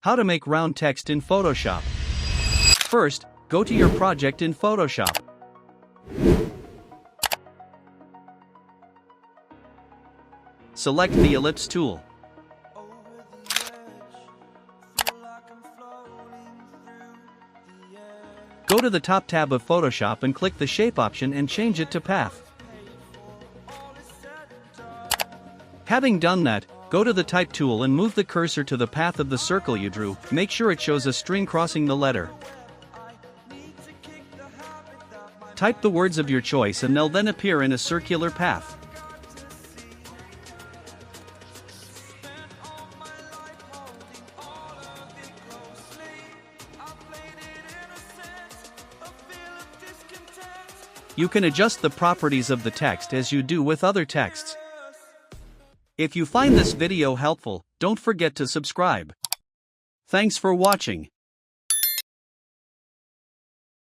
How to make round text in Photoshop. First, go to your project in Photoshop. Select the ellipse tool. Go to the top tab of Photoshop and click the shape option and change it to path. Having done that, go to the type tool and move the cursor to the path of the circle you drew. Make sure it shows a string crossing the letter. Type the words of your choice and they'll then appear in a circular path. You can adjust the properties of the text as you do with other texts. If you find this video helpful, don't forget to subscribe. Thanks for watching.